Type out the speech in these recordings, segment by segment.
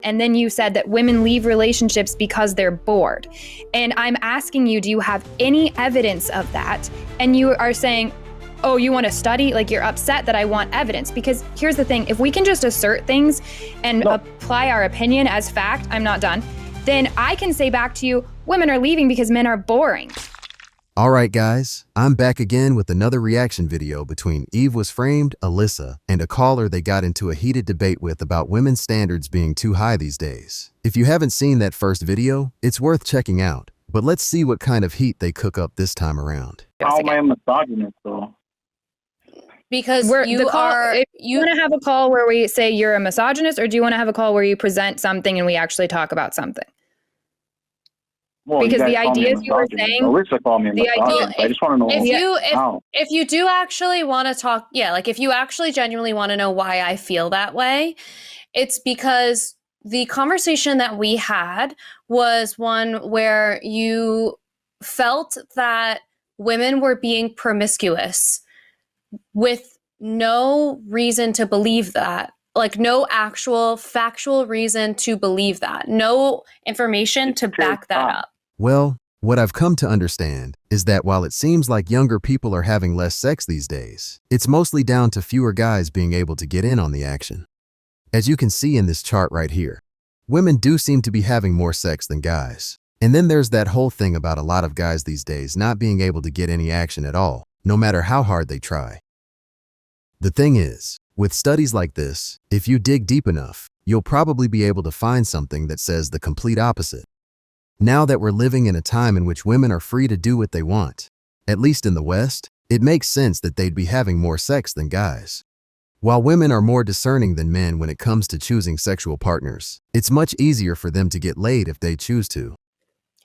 And then you said that women leave relationships because they're bored. And I'm asking you, do you have any evidence of that? And you are saying, oh, you want to study? Like, you're upset that I want evidence. Because here's the thing, if we can just assert things and apply our opinion as fact, I'm not done, then I can say back to you, women are leaving because men are boring. All right, guys, I'm back again with another reaction video between Eve Was Framed, Alyssa, and a caller they got into a heated debate with about women's standards being too high these days. If you haven't seen that first video, it's worth checking out. But let's see what kind of heat they cook up this time around. How am I a misogynist, though? Because You want to have a call where we say you're a misogynist, or do you want to have a call where you present something and we actually talk about something? Well, because the ideas you were saying, Alyssa called me a misogynist. I just want to know if you do actually want to talk, like if you actually genuinely want to know why I feel that way, it's because the conversation that we had was one where you felt that women were being promiscuous with no reason to believe that. Like, no actual factual reason to believe that. No information to back that up. Well, what I've come to understand is that while it seems like younger people are having less sex these days, it's mostly down to fewer guys being able to get in on the action. As you can see in this chart right here, women do seem to be having more sex than guys. And then there's that whole thing about a lot of guys these days not being able to get any action at all, no matter how hard they try. The thing is, with studies like this, if you dig deep enough, you'll probably be able to find something that says the complete opposite. Now that we're living in a time in which women are free to do what they want, at least in the West, it makes sense that they'd be having more sex than guys. While women are more discerning than men when it comes to choosing sexual partners, it's much easier for them to get laid if they choose to.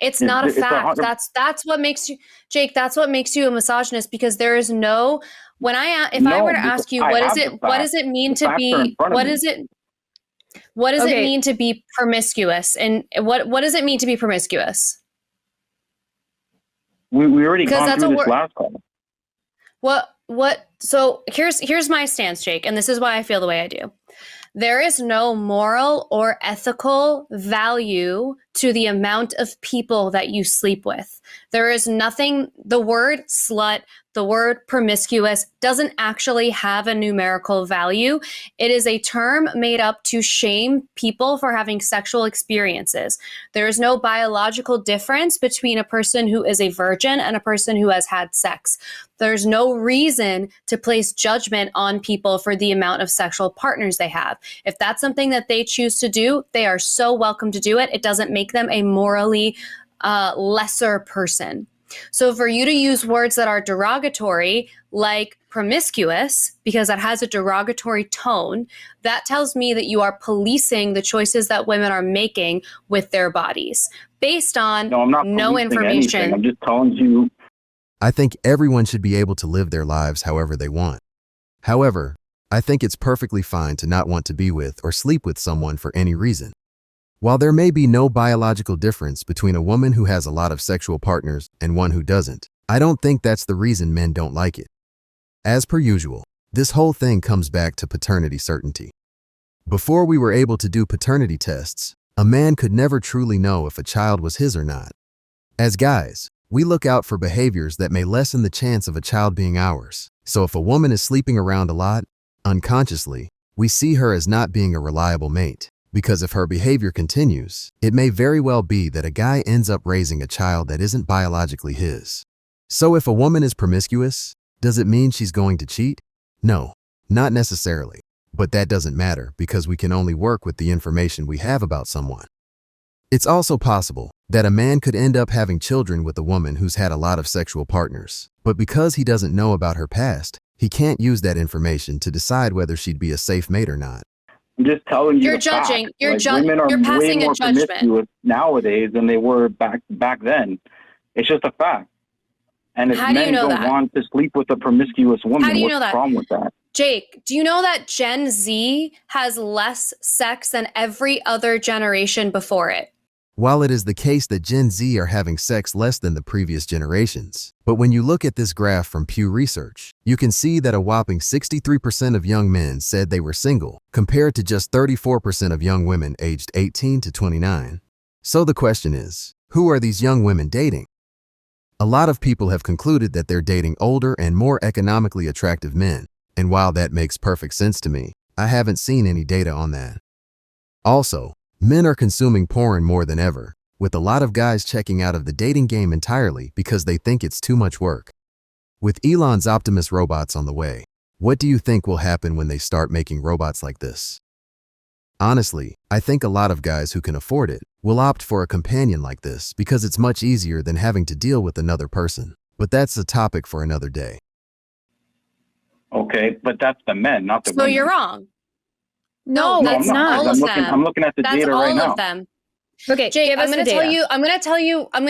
It's not a fact. That's what makes you, Jake, that's what makes you a misogynist, because there is no, if I were to ask you, what does it mean to be promiscuous? And what does it mean to be promiscuous? We already gone through this last call. So here's my stance, Jake, and this is why I feel the way I do. There is no moral or ethical value to the amount of people that you sleep with. There is nothing, the word slut, the word promiscuous doesn't actually have a numerical value. It is a term made up to shame people for having sexual experiences. There is no biological difference between a person who is a virgin and a person who has had sex. There's no reason to place judgment on people for the amount of sexual partners they have. If that's something that they choose to do, they are so welcome to do it. It doesn't make them a morally lesser person. So for you to use words that are derogatory, like promiscuous, because that has a derogatory tone, that tells me that you are policing the choices that women are making with their bodies based on no information. Anything. I'm just telling you. I think everyone should be able to live their lives however they want. However, I think it's perfectly fine to not want to be with or sleep with someone for any reason. While there may be no biological difference between a woman who has a lot of sexual partners and one who doesn't, I don't think that's the reason men don't like it. As per usual, this whole thing comes back to paternity certainty. Before we were able to do paternity tests, a man could never truly know if a child was his or not. As guys, we look out for behaviors that may lessen the chance of a child being ours. So if a woman is sleeping around a lot, unconsciously, we see her as not being a reliable mate. Because if her behavior continues, it may very well be that a guy ends up raising a child that isn't biologically his. So if a woman is promiscuous, does it mean she's going to cheat? No, not necessarily. But that doesn't matter because we can only work with the information we have about someone. It's also possible that a man could end up having children with a woman who's had a lot of sexual partners, but because he doesn't know about her past, he can't use that information to decide whether she'd be a safe mate or not. I'm just telling you. You're judging. Women are you're passing way more a judgment promiscuous nowadays than they were back then. It's just a fact. And if men don't want to sleep with a promiscuous woman, what's the problem with that? Jake, do you know that Gen Z has less sex than every other generation before it? While it is the case that Gen Z are having sex less than the previous generations, but when you look at this graph from Pew Research, you can see that a whopping 63% of young men said they were single, compared to just 34% of young women aged 18 to 29. So the question is, who are these young women dating? A lot of people have concluded that they're dating older and more economically attractive men, and while that makes perfect sense to me, I haven't seen any data on that. Also, men are consuming porn more than ever, with a lot of guys checking out of the dating game entirely because they think it's too much work. With Elon's Optimus robots on the way, what do you think will happen when they start making robots like this? Honestly, I think a lot of guys who can afford it will opt for a companion like this because it's much easier than having to deal with another person. But that's a topic for another day. Okay, but that's the men, not the women. So you're wrong. No, that's not. All of them. I'm looking at the That's data all right now. of them. Okay, Jake, give us I'm going the to tell data. you. I'm going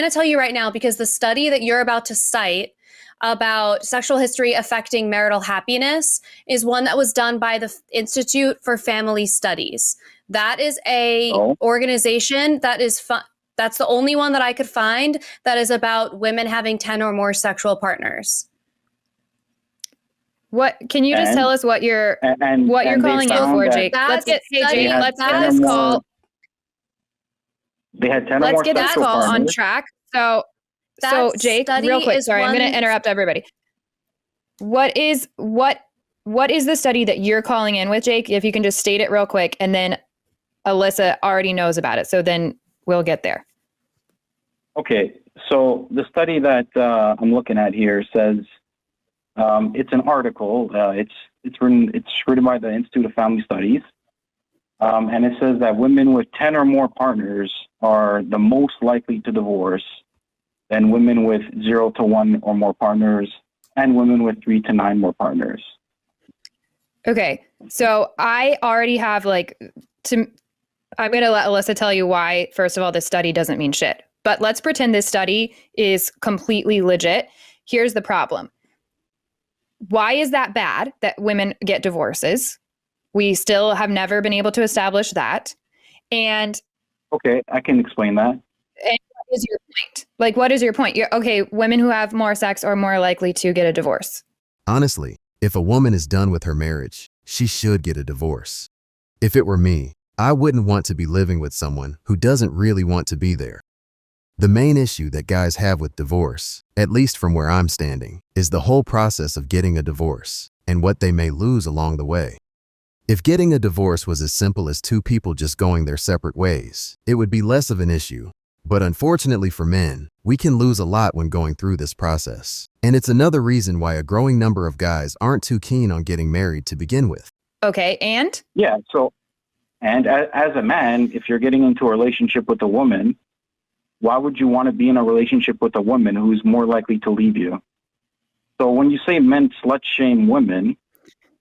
to tell you right now because the study that you're about to cite about sexual history affecting marital happiness is one that was done by the Institute for Family Studies. That is a organization that is that's the only one that I could find that is about women having 10 or more sexual partners. What can you just tell us what you're calling in for, Jake? Let's get Jake. Let's get this call. They had 10 or more. Let's get this call on track. So Jake, real quick. Sorry, I'm going to interrupt everybody. What is the study that you're calling in with, Jake? If you can just state it real quick, and then Alyssa already knows about it, so then we'll get there. Okay, so the study that I'm looking at here says it's an article. It's written by the Institute of Family Studies, and it says that women with 10 or more partners are the most likely to divorce than women with 0 to 1 or more partners, and women with 3 to 9 more partners. Okay, so I already have I'm going to let Alyssa tell you why, first of all, this study doesn't mean shit. But let's pretend this study is completely legit. Here's the problem. Why is that bad that women get divorces? We still have never been able to establish that. And okay, I can explain that. And what is your point? What is your point? Okay, women who have more sex are more likely to get a divorce. Honestly, if a woman is done with her marriage, she should get a divorce. If it were me, I wouldn't want to be living with someone who doesn't really want to be there. The main issue that guys have with divorce, at least from where I'm standing, is the whole process of getting a divorce and what they may lose along the way. If getting a divorce was as simple as two people just going their separate ways, it would be less of an issue. But unfortunately for men, we can lose a lot when going through this process. And it's another reason why a growing number of guys aren't too keen on getting married to begin with. Okay, and? Yeah, and as a man, if you're getting into a relationship with a woman, why would you want to be in a relationship with a woman who's more likely to leave you? So when you say men slut shame women,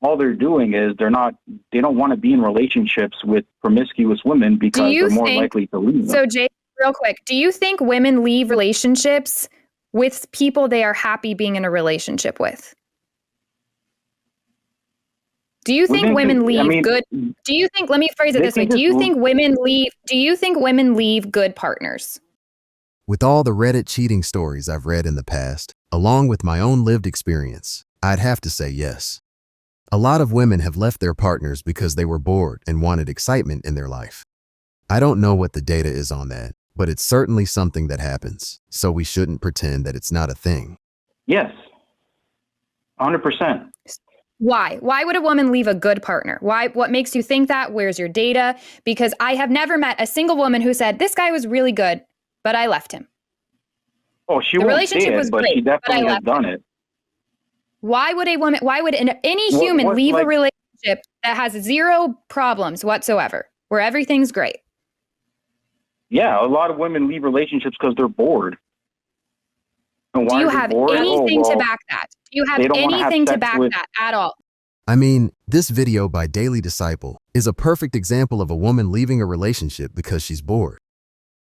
all they're doing is they don't want to be in relationships with promiscuous women because they're more likely to leave them. So Jake, real quick, do you think women leave relationships with people they are happy being in a relationship with? Do you think women leave good? Do you think, let me phrase it this way. Do you think women leave good partners? With all the Reddit cheating stories I've read in the past, along with my own lived experience, I'd have to say yes. A lot of women have left their partners because they were bored and wanted excitement in their life. I don't know what the data is on that, but it's certainly something that happens, so we shouldn't pretend that it's not a thing. Yes, 100%. Why? Why would a woman leave a good partner? Why? What makes you think that? Where's your data? Because I have never met a single woman who said, this guy was really good, but I left him. Oh, she won't say it, but she definitely has done it. Why would any human leave a relationship that has zero problems whatsoever, where everything's great? Yeah, a lot of women leave relationships because they're bored. And why do you have anything to back that? Do you have anything to back that at all? I mean, this video by Daily Disciple is a perfect example of a woman leaving a relationship because she's bored.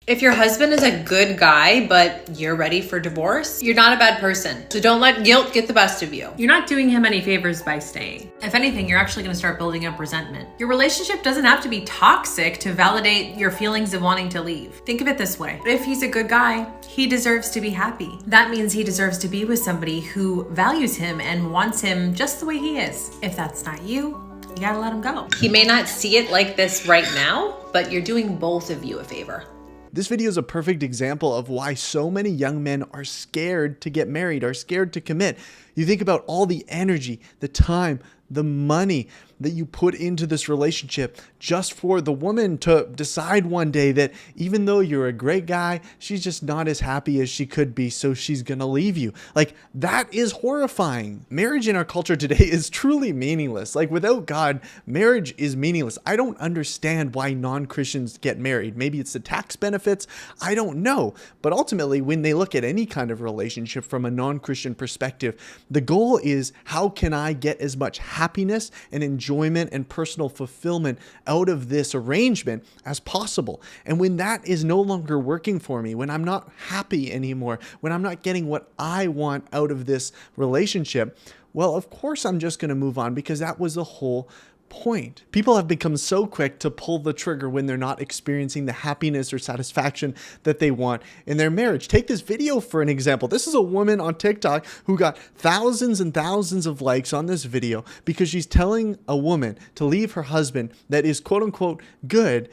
If your husband is a good guy, but you're ready for divorce, you're not a bad person. So don't let guilt get the best of you. You're not doing him any favors by staying. If anything, you're actually going to start building up resentment. Your relationship doesn't have to be toxic to validate your feelings of wanting to leave. Think of it this way. If he's a good guy, he deserves to be happy. That means he deserves to be with somebody who values him and wants him just the way he is. If that's not you, you gotta let him go. He may not see it like this right now, but you're doing both of you a favor. This video is a perfect example of why so many young men are scared to get married, are scared to commit. You think about all the energy, the time, the money that you put into this relationship just for the woman to decide one day that even though you're a great guy, she's just not as happy as she could be, so she's gonna leave you. Like, that is horrifying. Marriage in our culture today is truly meaningless. Like, without God, marriage is meaningless. I don't understand why non-Christians get married. Maybe it's the tax benefits, I don't know. But ultimately, when they look at any kind of relationship from a non-Christian perspective, the goal is, how can I get as much happiness and enjoyment and personal fulfillment out of this arrangement as possible? And when that is no longer working for me, when I'm not happy anymore, when I'm not getting what I want out of this relationship, well, of course I'm just going to move on, because that was the whole point. People have become so quick to pull the trigger when they're not experiencing the happiness or satisfaction that they want in their marriage. Take this video for an example. This is a woman on TikTok who got thousands and thousands of likes on this video because she's telling a woman to leave her husband that is quote unquote good,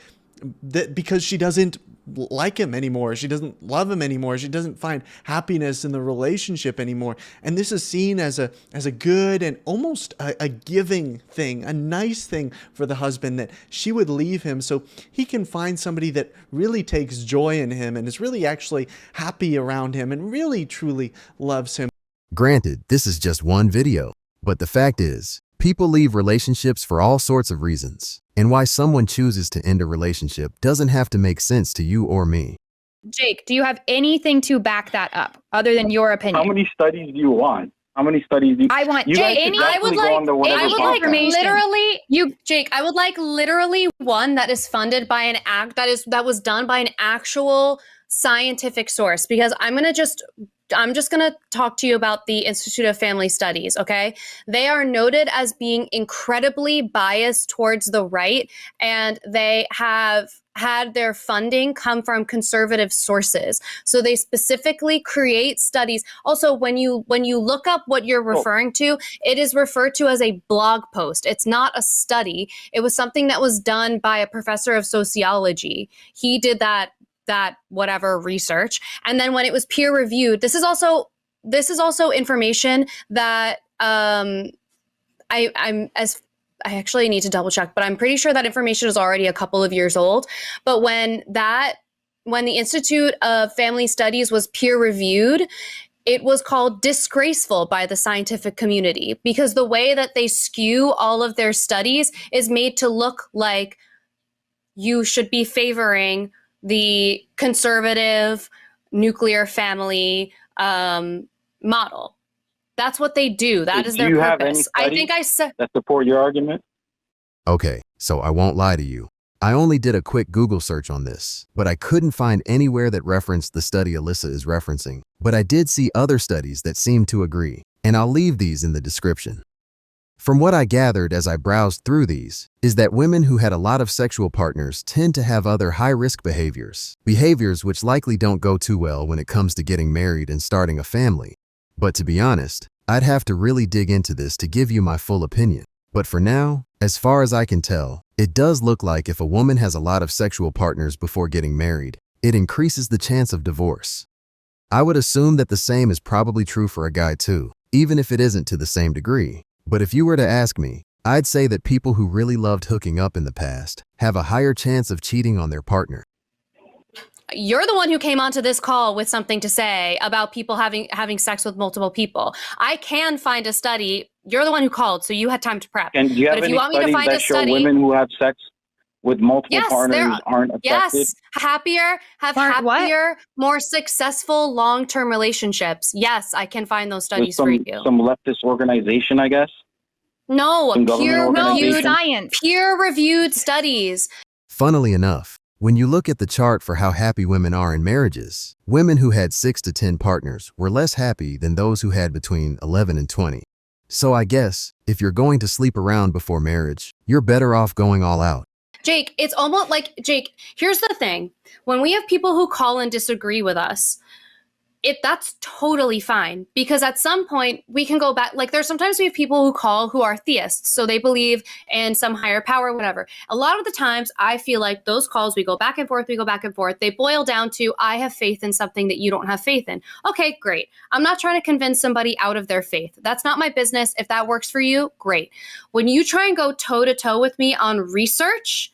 that because she doesn't like him anymore, she doesn't love him anymore, she doesn't find happiness in the relationship anymore. And this is seen as a good and almost a giving thing, a nice thing for the husband, that she would leave him so he can find somebody that really takes joy in him and is really actually happy around him and really truly loves him. Granted, this is just one video, but the fact is, people leave relationships for all sorts of reasons. And why someone chooses to end a relationship doesn't have to make sense to you or me. Jake, do you have anything to back that up other than your opinion? How many studies do you want? How many studies do you? I want You guys Jake. should I would definitely go on the whatever I would like podcast. literally Jake, I would like literally one that is funded by an act that was done by an actual scientific source, because I'm just going to talk to you about the Institute of Family Studies, okay? They are noted as being incredibly biased towards the right, and they have had their funding come from conservative sources. So they specifically create studies. Also, when you look up what you're referring to, it is referred to as a blog post. It's not a study. It was something that was done by a professor of sociology. He did that whatever research. And then when it was peer reviewed, this is also information that I actually need to double check, but I'm pretty sure that information is already a couple of years old. But when the Institute of Family Studies was peer reviewed, it was called disgraceful by the scientific community, because the way that they skew all of their studies is made to look like you should be favoring the conservative nuclear family model. That's what they do. That is their Do you have purpose. any I think I said that support your argument? Okay, so I won't lie to you. I only did a quick Google search on this, but I couldn't find anywhere that referenced the study Alyssa is referencing. But I did see other studies that seem to agree, and I'll leave these in the description. From what I gathered as I browsed through these, is that women who had a lot of sexual partners tend to have other high-risk behaviors which likely don't go too well when it comes to getting married and starting a family. But to be honest, I'd have to really dig into this to give you my full opinion. But for now, as far as I can tell, it does look like if a woman has a lot of sexual partners before getting married, it increases the chance of divorce. I would assume that the same is probably true for a guy too, even if it isn't to the same degree. But if you were to ask me, I'd say that people who really loved hooking up in the past have a higher chance of cheating on their partner. you're the one who came onto this call with something to say about people having sex with multiple people. I can find a study. You're the one who called, so you had time to prep. And do you have any studies that show women who have sex with multiple partners aren't affected? Yes, happier, more successful long-term relationships. Yes, I can find those studies for you. Some leftist organization, I guess? No, Some government organization? peer-reviewed studies. Funnily enough, When you look at the chart for how happy women are in marriages, women who had 6 to 10 partners were less happy than those who had between 11 and 20. So I guess, if you're going to sleep around before marriage, you're better off going all out. Jake, it's almost like, Jake, here's the thing. When we have people who call and disagree with us, that's totally fine, because at some point we can go back. Like, there's sometimes we have people who call who are theists, so they believe in some higher power, whatever. A lot of the times I feel like those calls, we go back and forth, they boil down to, I have faith in something that you don't have faith in. Okay, great. I'm not trying to convince somebody out of their faith. That's not my business. If that works for you, great. When you try and go toe to toe with me on research,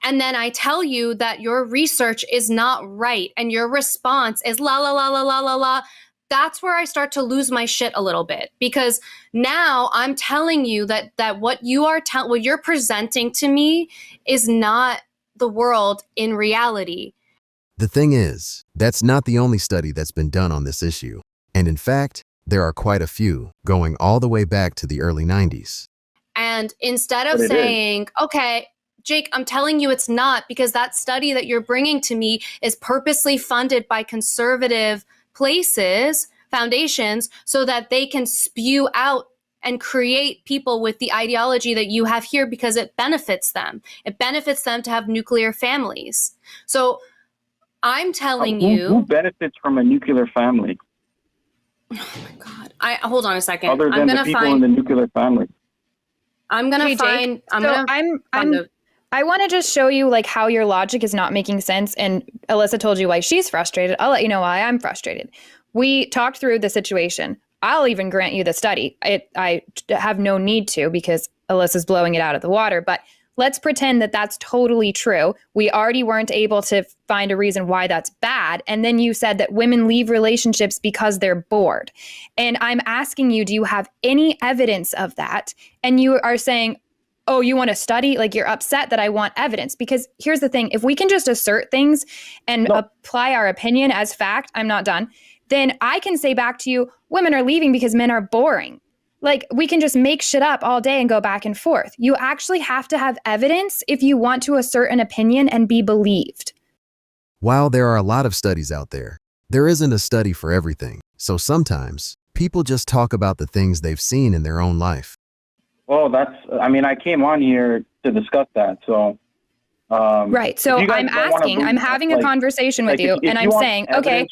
and then I tell you that your research is not right and your response is la, la, la, la, la, la, la, that's where I start to lose my shit a little bit, because now I'm telling you that what you're presenting to me is not the world in reality. The thing is, that's not the only study that's been done on this issue. And in fact, there are quite a few, going all the way back to the early 90s. And instead of saying, okay, Jake, I'm telling you it's not, because that study that you're bringing to me is purposely funded by conservative places, foundations, so that they can spew out and create people with the ideology that you have here, because it benefits them. It benefits them to have nuclear families. So I'm telling you... Who benefits from a nuclear family? Oh my God. Hold on a second. Other than the people in the nuclear family. I'm going to find... I want to just show you like how your logic is not making sense. And Alyssa told you why she's frustrated. I'll let you know why I'm frustrated. We talked through the situation. I'll even grant you the study. I have no need to, because Alyssa's blowing it out of the water. But let's pretend that that's totally true. We already weren't able to find a reason why that's bad. And then you said that women leave relationships because they're bored. And I'm asking you, do you have any evidence of that? And you are saying, oh, you want to study? Like, you're upset that I want evidence. Because here's the thing. If we can just assert things and apply our opinion as fact, I'm not done, then I can say back to you, women are leaving because men are boring. Like, we can just make shit up all day and go back and forth. You actually have to have evidence if you want to assert an opinion and be believed. While there are a lot of studies out there, there isn't a study for everything. So sometimes people just talk about the things they've seen in their own life. Well, I came on here to discuss that. So, right. So I'm asking, I'm having a conversation with you, and I'm saying, okay,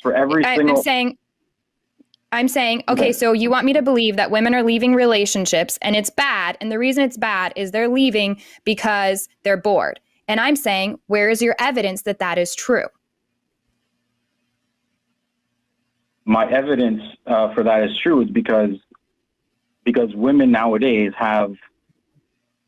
I'm saying, okay, so you want me to believe that women are leaving relationships and it's bad. And the reason it's bad is they're leaving because they're bored. And I'm saying, where is your evidence that that is true? My evidence for that is true is because women nowadays have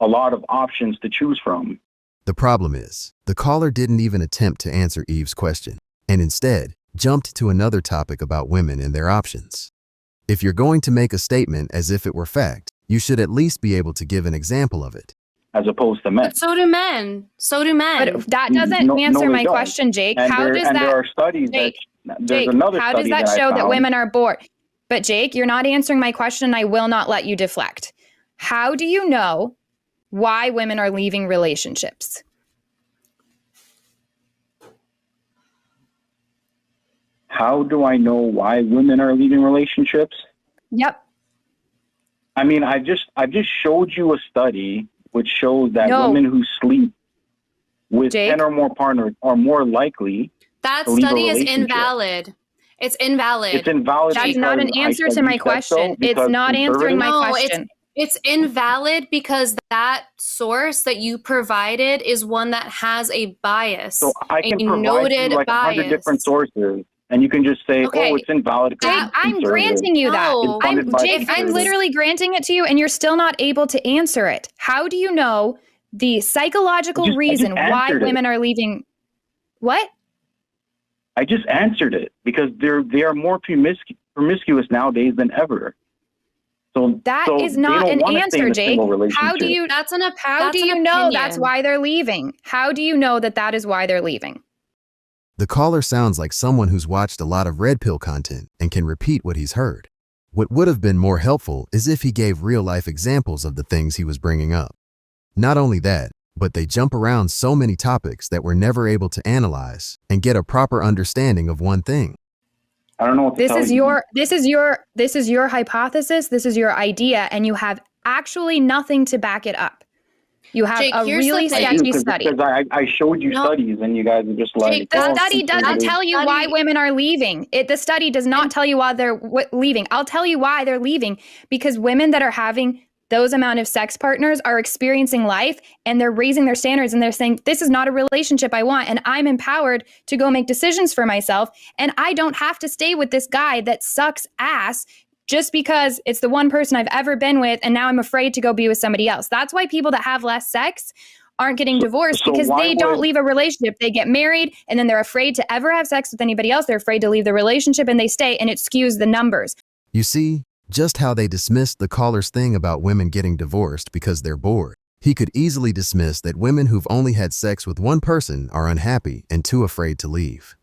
a lot of options to choose from. The problem is, the caller didn't even attempt to answer Eve's question, and instead jumped to another topic about women and their options. If you're going to make a statement as if it were fact, you should at least be able to give an example of it. As opposed to men. But so do men. But that doesn't answer my question, Jake. How does that... there are studies Jake, there's another how study does that show that women are bored? But Jake, you're not answering my question, and I will not let you deflect. How do you know why women are leaving relationships? How do I know why women are leaving relationships? Yep. I just showed you a study which shows that women who sleep with 10 or more partners are more likely that to leave study a is relationship. invalid. It's invalid. It's invalid. That's not an answer to my question. It's not answering my question. It's invalid because that source that you provided is one that has a bias. So I can provide you like 100 different sources, and you can just say, oh, it's invalid. Jake, I'm granting you that. I'm literally granting it to you, and you're still not able to answer it. How do you know the psychological reason why women are leaving? What? I just answered it, because they are more promiscuous nowadays than ever. So that is not an answer, Jake. How do you? How do you know that's why they're leaving? How do you know that is why they're leaving? The caller sounds like someone who's watched a lot of red pill content and can repeat what he's heard. What would have been more helpful is if he gave real-life examples of the things he was bringing up. Not only that, but they jump around so many topics that we're never able to analyze and get a proper understanding of one thing. I don't know what to tell you. This is your hypothesis, this is your idea, and you have actually nothing to back it up. You have Jake, a here's the really thing. sketchy study. Because I showed you studies and you guys are just like, Jake, the study doesn't tell you why women are leaving. The study does not tell you why they're leaving. I'll tell you why they're leaving, because women that are having those amount of sex partners are experiencing life and they're raising their standards and they're saying, this is not a relationship I want. And I'm empowered to go make decisions for myself. And I don't have to stay with this guy that sucks ass just because it's the one person I've ever been with. And now I'm afraid to go be with somebody else. That's why people that have less sex aren't getting divorced, because they don't leave a relationship. They get married and then they're afraid to ever have sex with anybody else. They're afraid to leave the relationship and they stay, and it skews the numbers. You see, just how they dismissed the caller's thing about women getting divorced because they're bored. He could easily dismiss that women who've only had sex with one person are unhappy and too afraid to leave.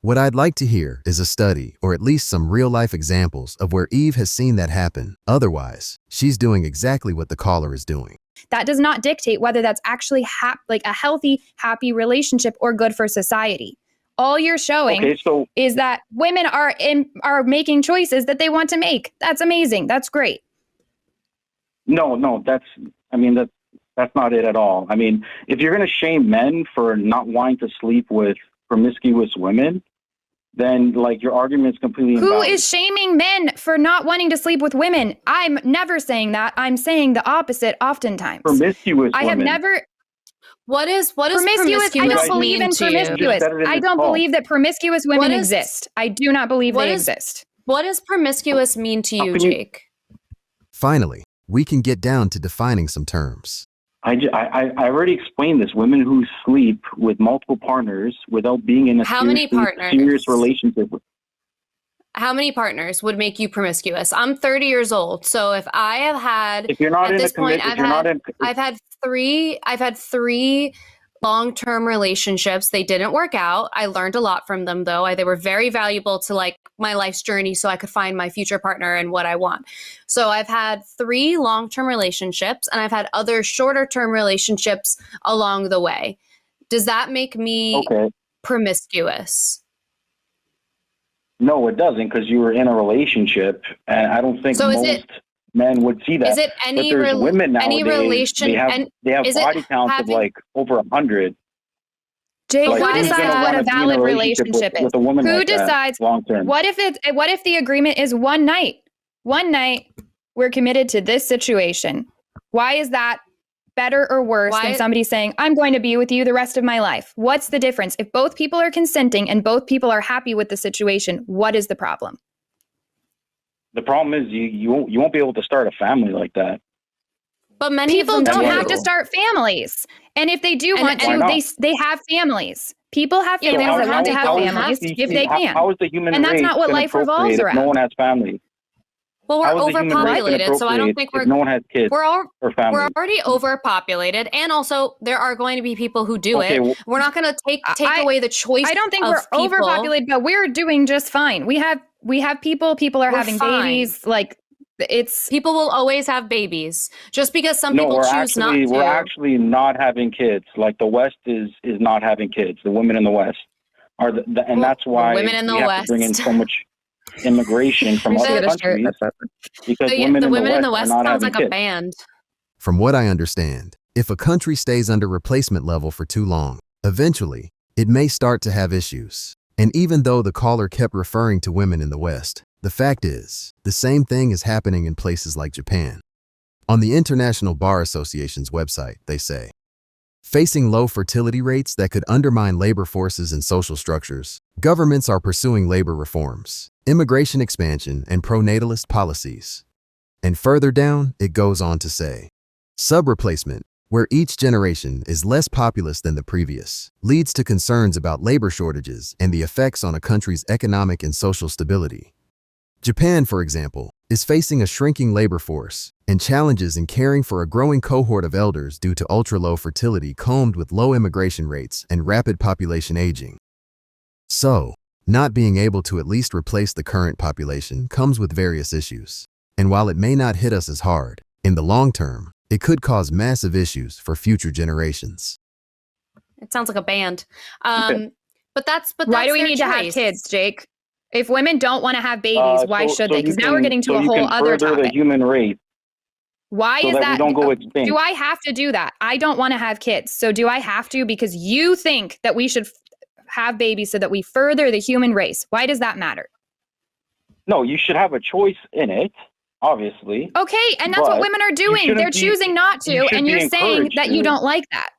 What I'd like to hear is a study, or at least some real-life examples of where Eve has seen that happen. Otherwise, she's doing exactly what the caller is doing. That does not dictate whether that's actually like a healthy, happy relationship or good for society. All you're showing is that women are making choices that they want to make. That's amazing. That's great. No, that's not it at all. I mean, if you're going to shame men for not wanting to sleep with promiscuous women, then like your argument is completely invalid. Who is shaming men for not wanting to sleep with women? I'm never saying that. I'm saying the opposite oftentimes. Promiscuous I have women. never... What is promiscuous? I don't believe in promiscuous. I don't believe that promiscuous women exist. I do not believe they exist. What does promiscuous mean to you, Jake? Finally, we can get down to defining some terms. I already explained this. Women who sleep with multiple partners without being in a serious relationship with. How many partners would make you promiscuous? I'm 30 years old, so if I have had, if you're not at in this a commit, point, if you're not in, I've had three long-term relationships. They didn't work out. I learned a lot from them, though. They were very valuable to like my life's journey, so I could find my future partner and what I want. So I've had 3 long-term relationships, and I've had other shorter-term relationships along the way. Does that make me promiscuous? No, it doesn't, because you were in a relationship, and I don't think most men would see that. Is it any women nowadays, any relation? they have body counts of like over 100. Jake, who decides what a valid relationship is? Who decides long term? What if the agreement is one night? One night, we're committed to this situation. Why is that better or worse than somebody saying, I'm going to be with you the rest of my life? What's the difference? If both people are consenting and both people are happy with the situation, what is the problem? The problem is you won't be able to start a family like that. But many people don't have to start families. And if they do want to, they have families. People have families that want to have families if they can. How is the human race? And that's not what life revolves around. No one has families. Well, we're overpopulated, so I don't think no one has kids we're already overpopulated, and also there are going to be people who do it. We're not going to take away the choice. I don't think we're overpopulated, but we're doing just fine. We have people are having babies. Like people will always have babies. Just because some people choose not to. We're actually not having kids. Like the West is not having kids. The women in the West are, and that's why women in the we have to bring in so much immigration from other countries, because women in the West sounds like a band. From what I understand, if a country stays under replacement level for too long, eventually it may start to have issues. And even though the caller kept referring to women in the West, the fact is, the same thing is happening in places like Japan. On the International Bar Association's website, they say, facing low fertility rates that could undermine labor forces and social structures, governments are pursuing labor reforms, immigration expansion, and pro-natalist policies. And further down, it goes on to say, sub-replacement, where each generation is less populous than the previous, leads to concerns about labor shortages and the effects on a country's economic and social stability. Japan, for example, is facing a shrinking labor force and challenges in caring for a growing cohort of elders due to ultra-low fertility combined with low immigration rates and rapid population aging. So, not being able to at least replace the current population comes with various issues. And while it may not hit us as hard, in the long term, it could cause massive issues for future generations. It sounds like a band. Okay. But that's Why do we their need to have choice. kids, Jake? If women don't want to have babies, why should they? Because now we're getting to a whole other further the topic. human race Why so is that that? we don't go extinct. Do I have to do that? I don't want to have kids. So do I have to? Because you think that we should have babies so that we further the human race. Why does that matter? No, you should have a choice in it, obviously. Okay, and that's what But women are you doing. shouldn't They're be- choosing not you to, should and be you're saying encouraged that you to. don't like that.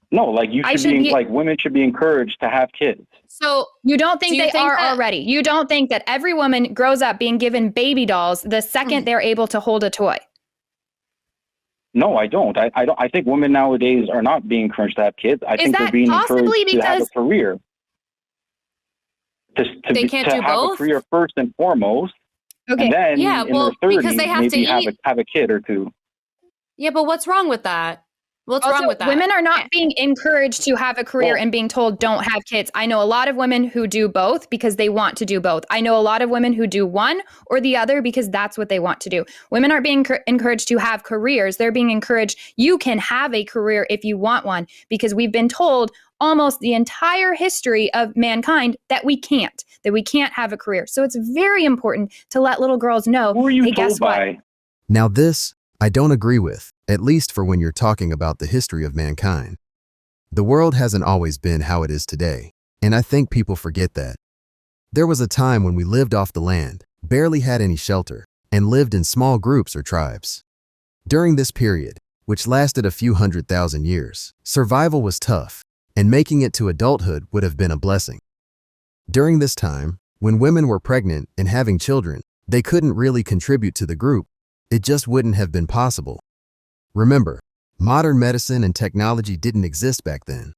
No, like you I should should be be- like women should be encouraged to have kids. So You don't think Do you they think are that- already. You don't think that every woman grows up being given baby dolls the second they're able to hold a toy. No, I don't. I don't. I think women nowadays are not being encouraged to have kids. I think they're that being possibly encouraged to have a because- career. They can't to do have both? a career first and foremost, Okay. and then Yeah, in well, their 30s, because they have maybe to eat. have a kid or two. Yeah, but what's wrong with that? What's Also, wrong with that? women are not being encouraged to have a career Well- and being told don't have kids. I know a lot of women who do both because they want to do both. I know a lot of women who do one or the other because that's what they want to do. Women aren't being encouraged to have careers. They're being encouraged, you can have a career if you want one, because we've been told almost the entire history of mankind that we can't have a career. So it's very important to let little girls know, Who are you hey, told guess what? by? Now this, I don't agree with, at least for when you're talking about the history of mankind. The world hasn't always been how it is today, and I think people forget that. There was a time when we lived off the land, barely had any shelter, and lived in small groups or tribes. During this period, which lasted a few 100,000 years, survival was tough, and making it to adulthood would have been a blessing. During this time, when women were pregnant and having children, they couldn't really contribute to the group. It just wouldn't have been possible. Remember, modern medicine and technology didn't exist back then.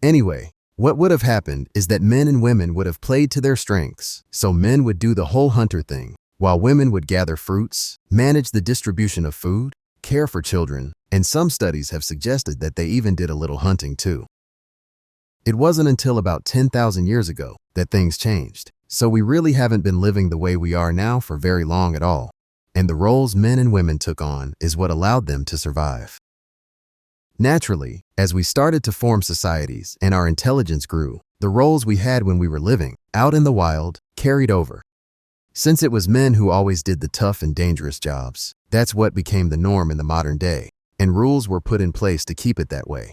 Anyway, what would have happened is that men and women would have played to their strengths, so men would do the whole hunter thing, while women would gather fruits, manage the distribution of food, care for children, and some studies have suggested that they even did a little hunting too. It wasn't until about 10,000 years ago that things changed, so we really haven't been living the way we are now for very long at all. And the roles men and women took on is what allowed them to survive. Naturally, as we started to form societies and our intelligence grew, the roles we had when we were living out in the wild carried over. Since it was men who always did the tough and dangerous jobs, that's what became the norm in the modern day, and rules were put in place to keep it that way.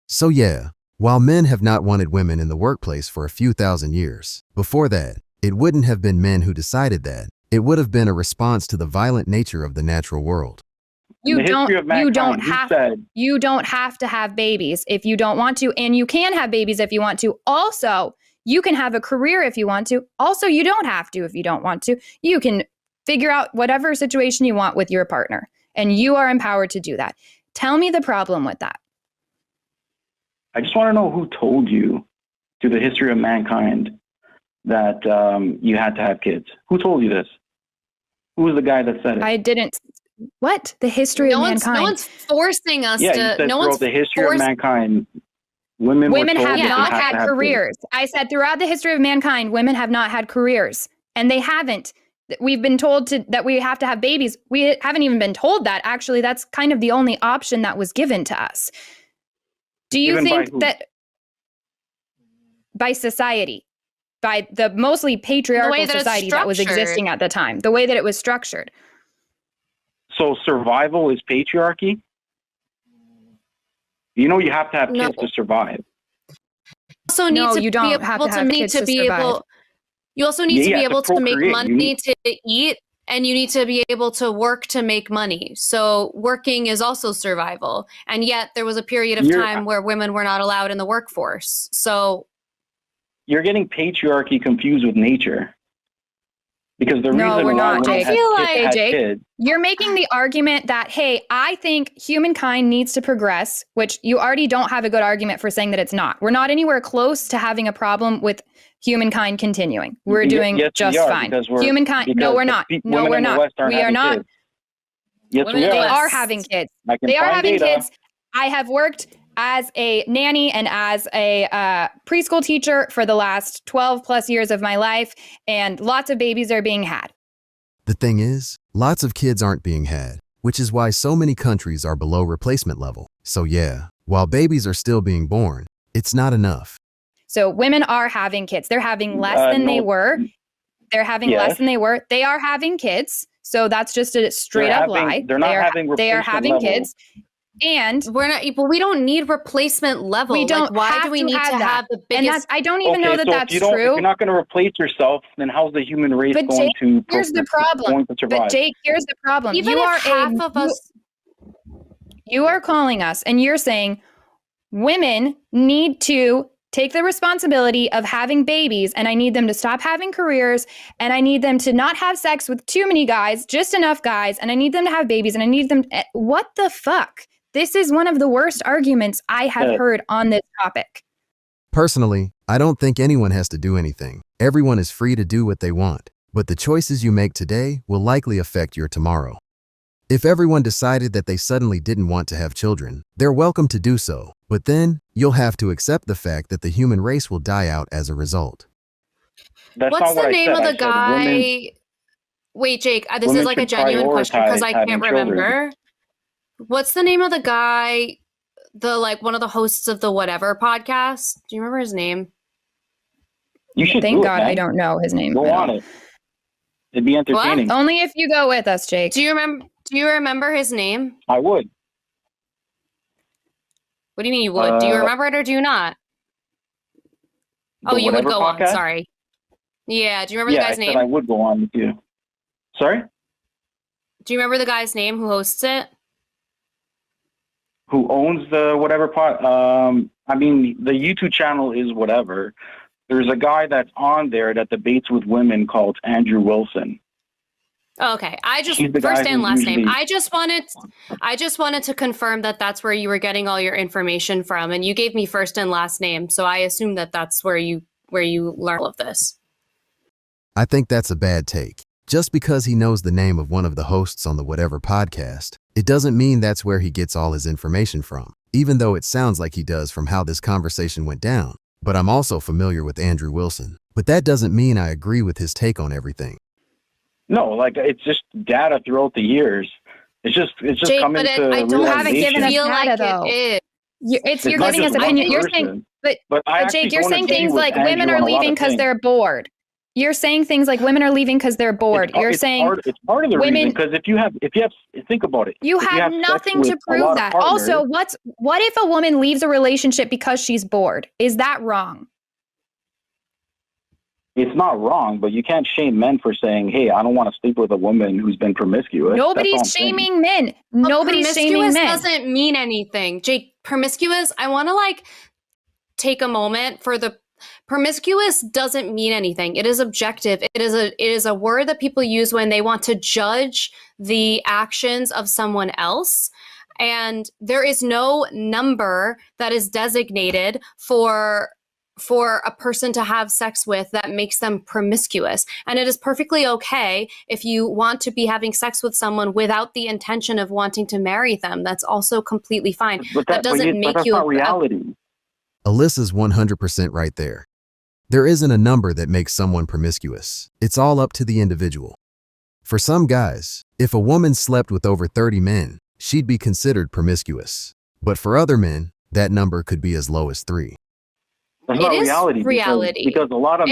So yeah, while men have not wanted women in the workplace for a few thousand years, before that, it wouldn't have been men who decided that. It would have been a response to the violent nature of the natural world. In the history of mankind, who said, You don't have to have babies if you don't want to, and you can have babies if you want to. Also, you can have a career if you want to. Also, you don't have to if you don't want to. You can figure out whatever situation you want with your partner, and you are empowered to do that. Tell me the problem with that. I just want to know who told you through the history of mankind that you had to have kids. Who told you this? Who was the guy that said it? I didn't. What? The history of mankind. No one's forcing us Yeah, to. you said No one's throughout the history of forced- mankind, women were told have that they not had had to have careers. I said throughout the history of mankind, women have not had careers, and they haven't. We've been told that we have to have babies. We haven't even been told that. Actually, that's kind of the only option that was given to us. Do you Given by think who? that by society, by the mostly patriarchal that it's society that was structured. existing at the time, the way that it was structured? So survival is patriarchy? You know you have to have No. kids to survive. also No, need to you don't be have able to to have need kids to to be survive. able. You also need to Yeah, be to able to make procreate, you money need- to eat, and you need to be able to work to make money. So working is also survival. And yet there was a period of You're- time where women were not allowed in the workforce. So You're getting patriarchy confused with nature. Because the No, reason we're why not, women Jake. had I feel kids- like- had Jake, kids, You're making the argument that, hey, I think humankind needs to progress, which you already don't have a good argument for saying that it's not. We're not anywhere close to having a problem with humankind continuing. We're doing yes, we just are, fine. because we're- Humankind, no, because we're the not. No, women we're in the not. West aren't We are having not. kids. Yes, Women we in the They are. West- are having kids. I can They are find having data. kids. I have worked as a nanny and as a preschool teacher for the last 12 plus years of my life, and lots of babies are being had. The thing is, lots of kids aren't being had, which is why so many countries are below replacement level. So yeah, while babies are still being born, it's not enough. So women are having kids. They're having less than they were. They're having less than they were. They are having kids. So that's just a straight up lie. They're not having replacement They are having level. kids. And we're not, but we don't need replacement level. we don't. Why do we need to have the biggest? And that's, I don't even know that so that's if true. If you're not going to replace yourself, then how's the human race But going Jake, to? here's the problem. Going to survive? But Jake, here's the problem. Even you if are half of us, you are calling us, and you're saying women need to take the responsibility of having babies, and I need them to stop having careers, and I need them to not have sex with too many guys, just enough guys, and I need them to have babies, and I need them. What the fuck? This is one of the worst arguments I have heard on this topic. Personally, I don't think anyone has to do anything. Everyone is free to do what they want, but the choices you make today will likely affect your tomorrow. If everyone decided that they suddenly didn't want to have children, they're welcome to do so, but then you'll have to accept the fact that the human race will die out as a result. what's the name of the guy? Wait, Jake, this is like a genuine question because I can't remember. What's the name of the guy? One of the hosts of the Whatever podcast. Do you remember his name? You should. Thank God I don't know his name. Go on it. It'd be entertaining. What? Only if you go with us, Jake. Do you remember his name? I would. What do you mean you would? Do you remember it or do you not? Oh, you would go on. Sorry. Yeah. Do you remember the guy's name? I would go on with you. Sorry? Do you remember the guy's name who hosts it? Who owns the Whatever pod? I mean, the YouTube channel is Whatever. There's a guy that's on there that debates with women called Andrew Wilson. Oh, okay. I just first and last name. I just wanted to confirm that that's where you were getting all your information from, and you gave me first and last name, so I assume that that's where you learn all of this. I think that's a bad take. Just because he knows the name of one of the hosts on the Whatever podcast, it doesn't mean that's where he gets all his information from, even though it sounds like he does from how this conversation went down. But I'm also familiar with Andrew Wilson. But that doesn't mean I agree with his take on everything. No, it's just data throughout the years. It's just Jake, coming to I don't haven't given us feel data, like though. It is. You're giving us opinion. You're saying, but Jake, you're saying things like women are leaving because they're bored. You're saying things like women are leaving because they're bored. You're saying it's part of the reason, because if you have think about it. You have nothing to prove that. Also, what if a woman leaves a relationship because she's bored? Is that wrong? It's not wrong, but you can't shame men for saying, "Hey, I don't want to sleep with a woman who's been promiscuous." Nobody's shaming men. Nobody's shaming men. Doesn't mean anything, Jake. Promiscuous. I want to take a moment for the promiscuous doesn't mean anything. It is objective. It is a word that people use when they want to judge the actions of someone else. And there is no number that is designated for a person to have sex with that makes them promiscuous. And it is perfectly okay if you want to be having sex with someone without the intention of wanting to marry them. That's also completely fine. That doesn't make you not reality. Alyssa's 100% right there. There isn't a number that makes someone promiscuous. It's all up to the individual. For some guys, if a woman slept with over 30 men, she'd be considered promiscuous. But for other men, that number could be as low as 3. That's not reality. Because a lot of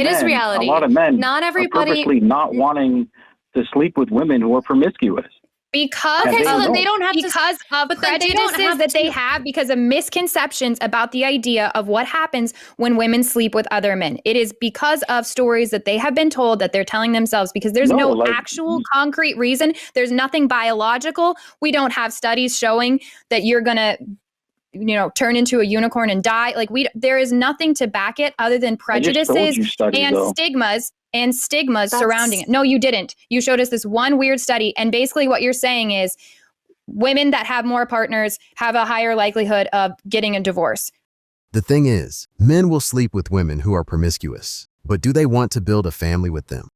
men, not everybody, are purposely not wanting to sleep with women who are promiscuous. Because so that they don't have because of prejudices that they have, because of misconceptions about the idea of what happens when women sleep with other men. It is because of stories that they have been told that they're telling themselves, because there's no actual concrete reason. There's nothing biological. We don't have studies showing that you're going to turn into a unicorn and die. There is nothing to back it other than prejudices and stigmas surrounding it. No, you didn't. You showed us this one weird study. And basically what you're saying is women that have more partners have a higher likelihood of getting a divorce. The thing is, men will sleep with women who are promiscuous, but do they want to build a family with them?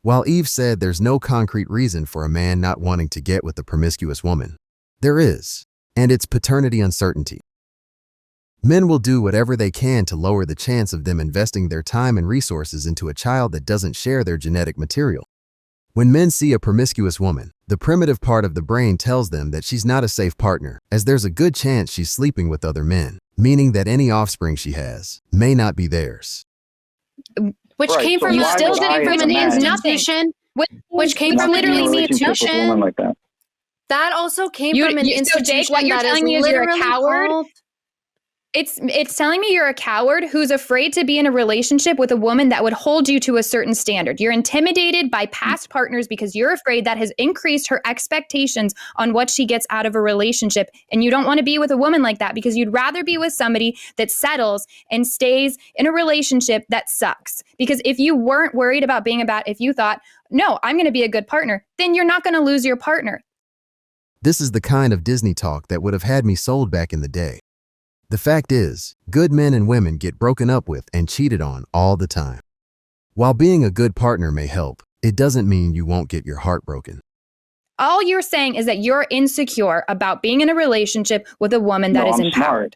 While Eve said there's no concrete reason for a man not wanting to get with a promiscuous woman, there is. And it's paternity uncertainty. Men will do whatever they can to lower the chance of them investing their time and resources into a child that doesn't share their genetic material. When men see a promiscuous woman, The primitive part of the brain tells them that she's not a safe partner, as there's a good chance she's sleeping with other men, meaning that any offspring she has may not be theirs. Which Right, came so from why still would I, getting as from a an man, institution, which came not from to be in a literally the relationship with a woman institution. like that? That also came from an So institution. Jake, what you're that is telling me is you're a literally coward? called- It's telling me you're a coward who's afraid to be in a relationship with a woman that would hold you to a certain standard. You're intimidated by past partners because you're afraid that has increased her expectations on what she gets out of a relationship. And you don't want to be with a woman like that because you'd rather be with somebody that settles and stays in a relationship that sucks. Because if you weren't worried about being if you thought, no, I'm going to be a good partner, then you're not going to lose your partner. This is the kind of Disney talk that would have had me sold back in the day. The fact is, good men and women get broken up with and cheated on all the time. While being a good partner may help, it doesn't mean you won't get your heart broken. All you're saying is that you're insecure about being in a relationship with a woman that is I'm empowered. smart.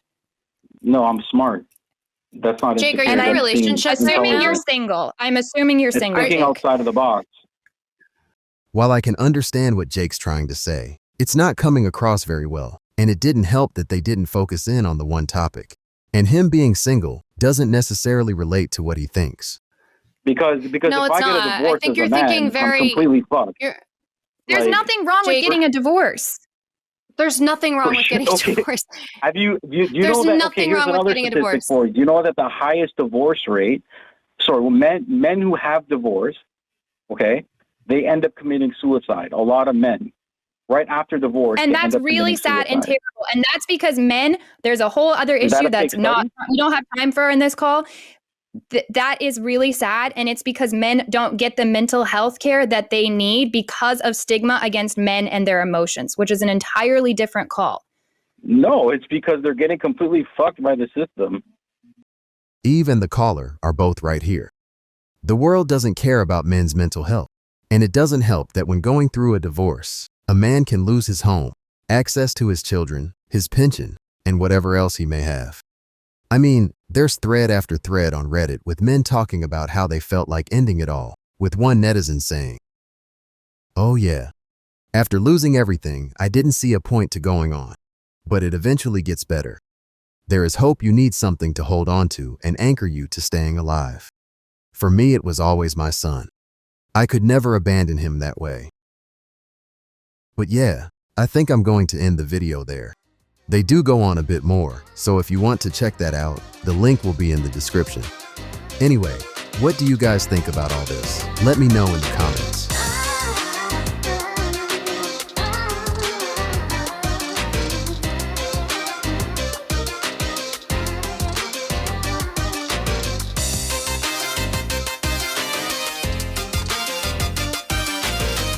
No, I'm smart. That's not Jake, are you insecure. in a That's being relationship right Assuming now? you're intelligent. single. I'm assuming you're It's single. thinking Jake. outside of the box. While I can understand what Jake's trying to say, it's not coming across very well, and it didn't help that they didn't focus in on the one topic. And him being single doesn't necessarily relate to what he thinks. Because No, if it's I get not. a I divorce think as you're a man, thinking very- I'm completely fucked. There's Like, nothing wrong with Jake, getting a divorce. There's nothing wrong with getting a Okay. divorce. Have you There's know that? nothing Okay, here's wrong with another getting a statistic divorce. for you. Do you know that the highest divorce rate? Sorry, men who have divorce, okay, they end up committing suicide. A lot of men, right after divorce, And they end that's up really committing sad and suicide. terrible. And that's because men, there's a whole other Is that issue a fake that's not, study? we don't have time for in this call. That is really sad. And it's because men don't get the mental health care that they need because of stigma against men and their emotions, which is an entirely different call. No, it's because they're getting completely fucked by the system. Eve and the caller are both right here. The world doesn't care about men's mental health, and it doesn't help that when going through a divorce, a man can lose his home, access to his children, his pension, and whatever else he may have. I mean, there's thread after thread on Reddit with men talking about how they felt like ending it all, with one netizen saying, "Oh yeah, after losing everything, I didn't see a point to going on, but it eventually gets better. There is hope. You need something to hold on to and anchor you to staying alive. For me, it was always my son. I could never abandon him that way." But yeah, I think I'm going to end the video there. They do go on a bit more, so if you want to check that out, the link will be in the description. Anyway, what do you guys think about all this? Let me know in the comments.